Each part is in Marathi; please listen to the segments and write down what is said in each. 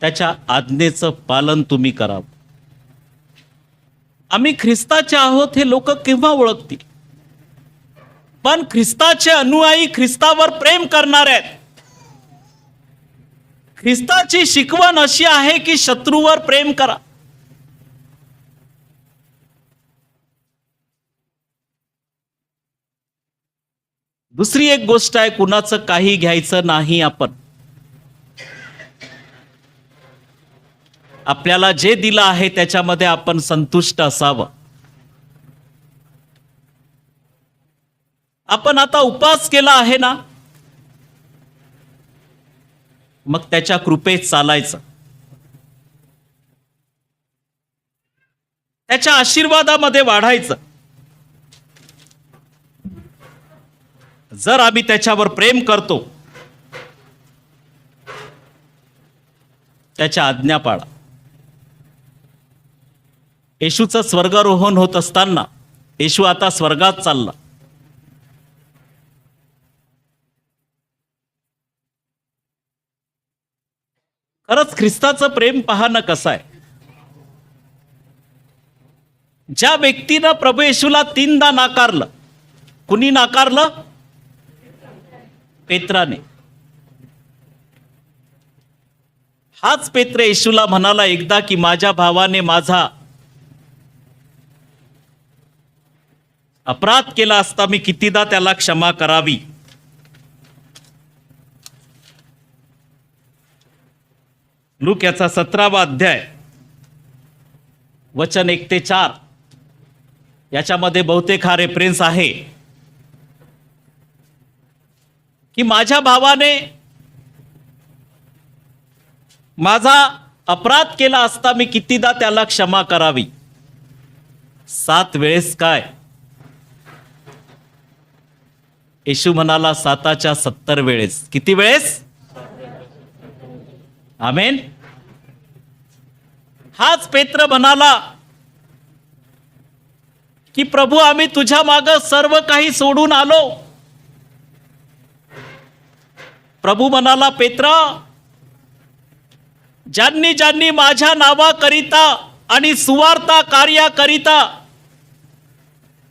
त्याच्या आज्ञेचं पालन तुम्ही करावं. आम्ही ख्रिस्ताचे आहोत हे लोक केव्हा ओळखतील? पण ख्रिस्ताचे अनुयायी ख्रिस्तावर प्रेम करणार आहेत. ख्रिस्ताची शिकवण अशी आहे की शत्रूवर प्रेम करा. दुसरी एक गोष्ट आहे, कुणाचं काही घ्यायचं नाही. आपण आपल्याला जे दिलं आहे त्याच्यामध्ये आपण संतुष्ट असावं. आपण आता उपवास केला आहे ना, मग त्याच्या कृपेत चालायचं, त्याच्या आशीर्वादामध्ये वाढायचं. जर आम्ही त्याच्यावर प्रेम करतो, त्याच्या आज्ञा पाळा. येशूचं स्वर्गारोहण होत असताना, येशू आता स्वर्गात चालला. खरंच ख्रिस्ताचं प्रेम पहा ना कसं आहे. ज्या व्यक्तीनं प्रभू येशूला 3दा नाकारलं, कुणी नाकारलं? पेत्राने. हाच पेत्र येशूला म्हणाला एकदा की माझ्या भावाने माझा अपराध केला असता मी कितीदा त्याला क्षमा करावी. लूक याचा 17वा अध्याय वचन 1 ते 4 याच्यामध्ये बहुतेक हा रेफरन्स आहे की माझ्या भावाने माझा अपराध केला असता मी कितीदा त्याला क्षमा करावी. 7 वेळेस काय? येशू म्हणाला 7च्या 70 वेळेस. किती वेळेस? आमेन. हाच पेत्र म्हणाला की प्रभू आम्ही तुझ्या मागे सर्व काही सोडून आलो. प्रभू म्हणाला पेत्रा, ज्यांनी ज्यांनी माझ्या नावाकरिता आणि सुवार्ता कार्याकरिता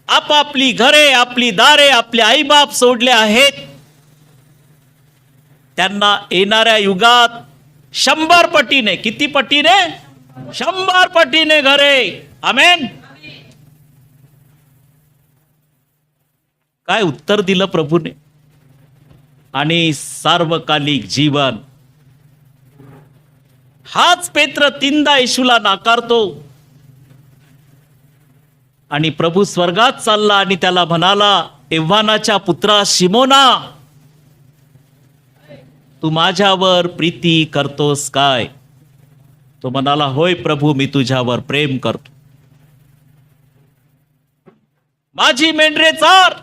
आपापली घरे, आपली दारे, आपले आईबाप सोडले आहेत, त्यांना येणाऱ्या युगात 100 पटीने, किती पटीने? 100 पटीने घरे. आमेन. काय उत्तर दिलं प्रभूने? आणि सार्वकालिक जीवन. हाच पेत्र 3दा येशूला नाकारतो आणि प्रभू स्वर्गात चालला आणि त्याला म्हणाला, एव्हानाच्या पुत्रा शिमोना, तू माझ्यावर प्रीती करतोस काय? तो म्हणाला, होय प्रभू, मी तुझ्यावर प्रेम करतो. माझी मेंढरे चार.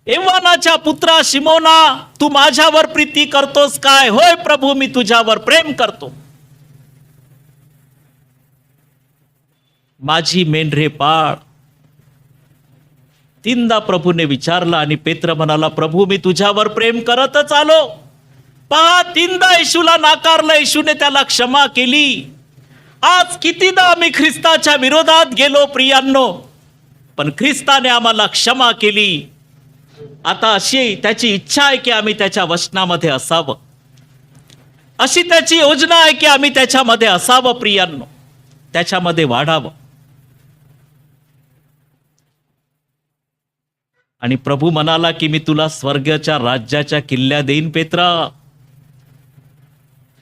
एव्हानाच्या पुत्रा शिमोना, तू माझ्यावर प्रीती करतोस काय? होय प्रभू, मी तुझ्यावर प्रेम करतो. माझी मेंढरे पाळ. 3दा प्रभूने विचारला आणि पेत्र म्हणाला, प्रभू मी तुझ्यावर प्रेम करतच आलो. पहा, 3दा येशूला नाकारलं, येशूने त्याला क्षमा केली. आज कितीदा आम्ही ख्रिस्ताच्या विरोधात गेलो प्रियांनो, पण ख्रिस्ताने आम्हाला क्षमा केली. आता अशी त्याची इच्छा आहे की आम्ही त्याच्या वचनामध्ये असावं. अशी त्याची योजना आहे की आम्ही त्याच्यामध्ये असावं प्रियांनो, त्याच्यामध्ये वाढावं. आणि प्रभू म्हणाला की मी तुला स्वर्गाच्या राज्याच्या किल्ल्या देईन पेत्रा.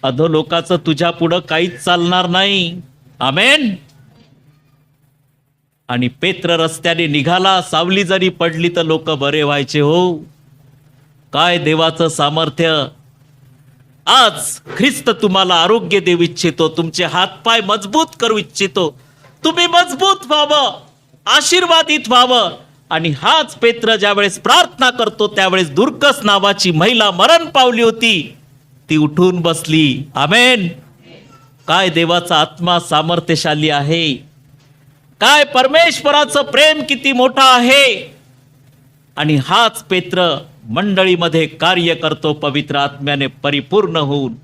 अधोलोकाचं तुझ्या पुढं काहीच चालणार नाही. आमेन. आणि पेत्र रस्त्याने निघाला. सावली जरी पडली तर लोक बरे व्हायचे. हो, काय देवाचं सामर्थ्य. आज ख्रिस्त तुम्हाला आरोग्य देऊ इच्छितो, तुमचे हातपाय मजबूत करू इच्छितो. तुम्ही मजबूत व्हावं, आशीर्वादित व्हावं. आणि हाच पेत्र ज्यावेळेस प्रार्थना करतो त्यावेळेस दुर्कस नावाची महिला मरण पावली होती, ती उठून बसली. आमेन. काय देवाचा आत्मा सामर्थ्यशाली आहे. काय परमेश्वराचं प्रेम किती मोठा आहे. आणि हाच पेत्र मंडळीमध्ये कार्य करतो पवित्र आत्म्याने परिपूर्ण होऊन.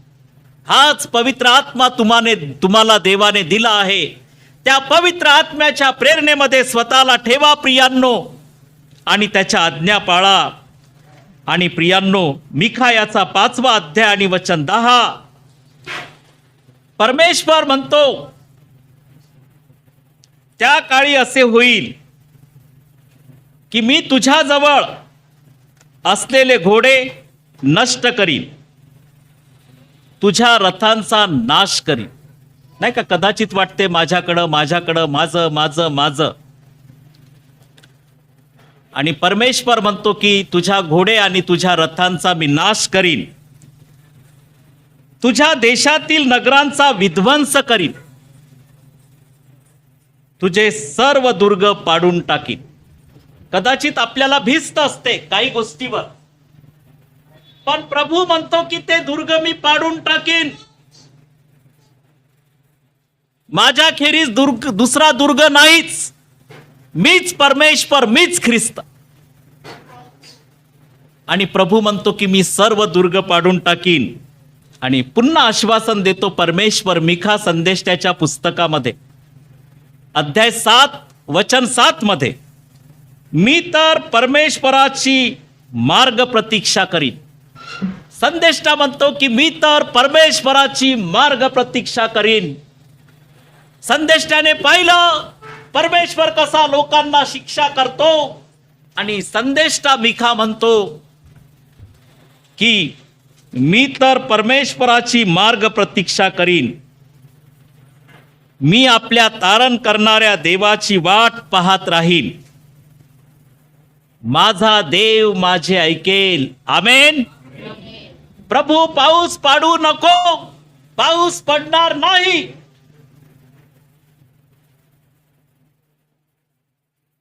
हाच पवित्र आत्मा तुम्हाला देवाने दिला आहे. त्या पवित्र आत्म्याच्या प्रेरणेमध्ये स्वतःला ठेवा प्रियांनो, आणि त्याच्या आज्ञा पाळा. आणि प्रियांनो, मिखा याचा 5वा अध्याय आणि वचन 10, परमेश्वर म्हणतो, त्या काळी असे होईल की मी तुझ्याजवळ असलेले घोडे नष्ट करीन, तुझ्या रथांचा नाश करीन. नाही का, कदाचित वाटते माझ्याकडं माझं माझं माझं, आणि परमेश्वर म्हणतो की तुझ्या घोडे आणि तुझ्या रथांचा मी नाश करीन, तुझ्या देशातील नगरांचा विध्वंस करीन, तुझे सर्व दुर्ग पाडून टाकीन. कदाचित आपल्याला भिस्त असते काही गोष्टीवर, पण प्रभू म्हणतो की ते दुर्ग मी पाडून टाकीन. माझ्या खेरीज दुसरा दुर्ग नाहीच. मीच परमेश्वर, मीच ख्रिस्त. आणि प्रभू म्हणतो की मी सर्व दुर्ग पाडून टाकीन. आणि पुन्हा आश्वासन देतो परमेश्वर मिखा संदेश त्याच्या पुस्तकामध्ये अध्याय 7 वचन 7 मध्ये, मी तर परमेश्वराची मार्ग प्रतीक्षा करीन. संदेष्टा म्हणतो की मी तर परमेश्वराची मार्ग प्रतीक्षा करीन. संदेष्टाने पाहिलं परमेश्वर कसा लोकांना शिक्षा करतो, आणि संदेष्टा मिखा म्हणतो की मी तर परमेश्वराची मार्ग प्रतीक्षा करीन. मी आपल्या तारण करणाऱ्या देवाची वाट पाहत राहीन. माझा देव माझे ऐकेल. आमेन. प्रभू पाऊस पाडू नको, पाऊस पडणार नाही.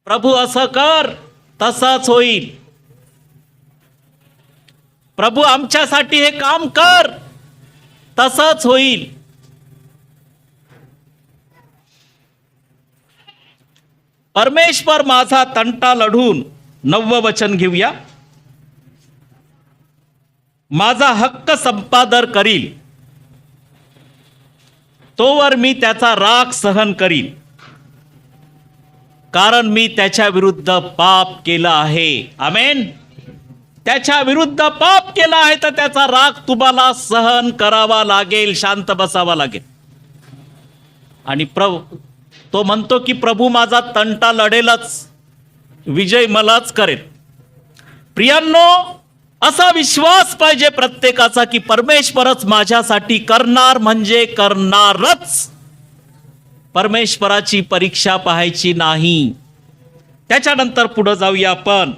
प्रभू असं कर, तसंच होईल. प्रभू आमच्यासाठी हे काम कर, तसंच होईल. परमेश्वर माझा तंटा लढून 9वं वचन घेऊया. माझा हक्क संपादन करील, तोवर मी त्याचा राग सहन करीन, कारण मी त्याच्या विरुद्ध पाप केला आहे. आमेन. त्याच्या विरुद्ध पाप केला आहे तर त्याचा राग तुम्हाला सहन करावा लागेल, शांत बसावा लागेल. आणि तो म्हणतो की प्रभू माझा तंटा लढेलच, विजय मलाच करेल. प्रियांनो, असा विश्वास पाहिजे प्रत्येकाचा की परमेश्वरच माझ्यासाठी करणार म्हणजे करणारच. परमेश्वराची परीक्षा पाहायची नाही. त्याच्यानंतर पुढे जाऊया आपण.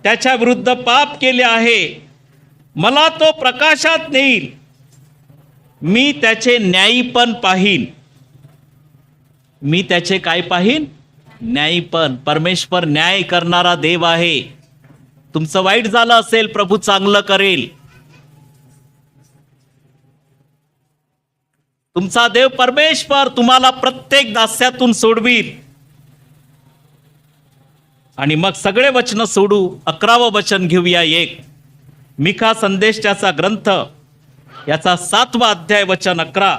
त्याच्या विरुद्ध पाप केले आहे, मला तो प्रकाशात नेईल, मी त्याचे न्यायीपण पाहीन. मी त्याचे काय पाहीन? न्यायीपण. परमेश्वर न्याय करणारा देव आहे. तुमचं वाईट झालं असेल, प्रभू चांगलं करेल. तुमचा देव परमेश्वर तुम्हाला प्रत्येक दास्यातून सोडवील. आणि मग सगळे वचन सोडू. 11वं वचन घेऊया. मिखा संदेश त्याचा ग्रंथ याचा 7वा अध्याय वचन 11,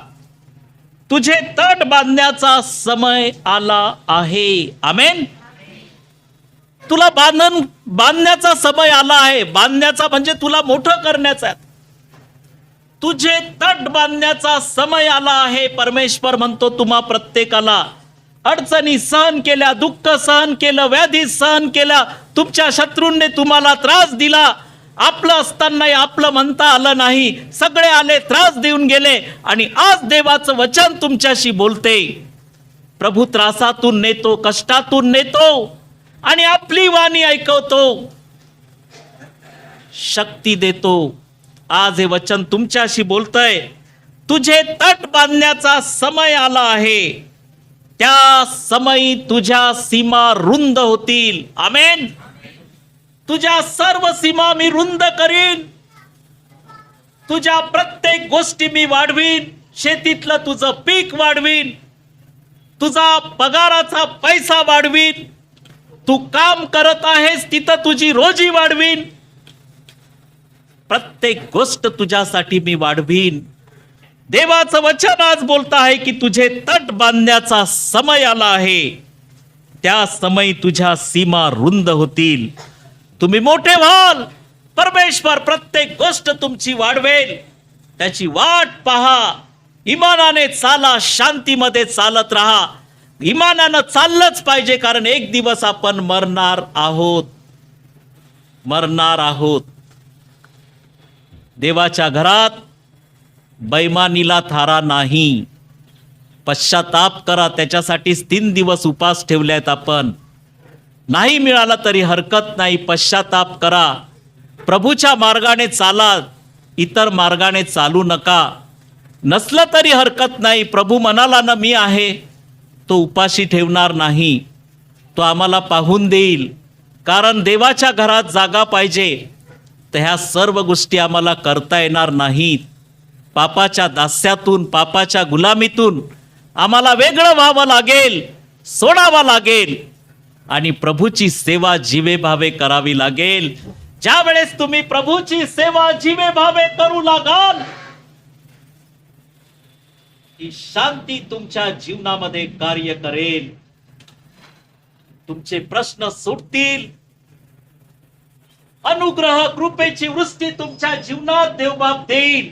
तुझे तट बांधण्याचा समय आला आहे. आमेन. तुला बांधण्याचा समय आला आहे. बांधण्याचा म्हणजे तुला मोठं करण्याचा. तुझे तट बांधण्याचा समय आला आहे. परमेश्वर म्हणतो तुम्हा प्रत्येकाला अडचणी सहन केल्या, दुःख सहन केलं, व्याधी सहन केल्या, तुमच्या शत्रूंनी तुम्हाला त्रास दिला, आपलं असतानाही आपलं म्हणता आलं नाही, सगळे आले, त्रास देऊन गेले, आणि आज देवाचं वचन तुमच्याशी बोलते. प्रभू त्रासातून नेतो, कष्टातून नेतो, आणि आपली वाणी ऐकवतो, शक्ती देतो. आज हे वचन तुमच्याशी बोलतंय. तुझे तट बांधण्याचा समय आला आहे. त्या समयी तुझ्या सीमा रुंद होतील. आमेन. तुझ्या सर्व सीमा मी रुंद करीन. तुझ्या प्रत्येक गोष्टी मी वाढवीन. शेतीतलं तुझं पीक वाढवीन. तुझा पगाराचा पैसा वाढवीन. तू काम करत आहेस तिथं तुझी रोजी वाढवीन. प्रत्येक गोष्ट तुझ्यासाठी मी वाढवीन. देवाचं वचन आज बोलत आहे की तुझे तट बांधण्याचा समय आला आहे. त्या समयी तुझ्या सीमा रुंद होतील. तुम्ही मोठे व्हाल. परमेश्वर प्रत्येक गोष्ट तुमची वाढवेल. त्याची वाट पहा. इमानाने चाला, शांतीमध्ये चालत राहा. इमानानं चाललंच पाहिजे, कारण एक दिवस आपण मरणार आहोत. देवाच्या घरात बैमानीला थारा नाही. पश्चाताप करा. त्याच्यासाठीच 3 दिवस उपास ठेवले आहेत आपण. नाही मिळाला तरी हरकत नाही, पश्चाताप करा. प्रभूच्या मार्गाने चाला, इतर मार्गाने चालू नका. नसलं तरी हरकत नाही. प्रभू म्हणाला ना, मी आहे. तो उपाशी ठेवणार नाही. तो आम्हाला पाहून देईल. कारण देवाच्या घरात जागा पाहिजे, तर ह्या सर्व गोष्टी आम्हाला करता येणार नाहीत. पापाच्या दास्यातून, पापाच्या गुलामीतून आम्हाला वेगळं व्हावं लागेल, सोडावं लागेल आणि प्रभूची सेवा जीवे भावे करावी लागेल. ज्या वेळेस तुम्ही प्रभूची सेवा जीवे भावे करू लागाल, ही शांती तुमच्या जीवनामध्ये कार्य करेल. तुमचे प्रश्न सुटतील. अनुग्रह कृपेची वृष्टी तुमच्या जीवनात देवबाप देईल.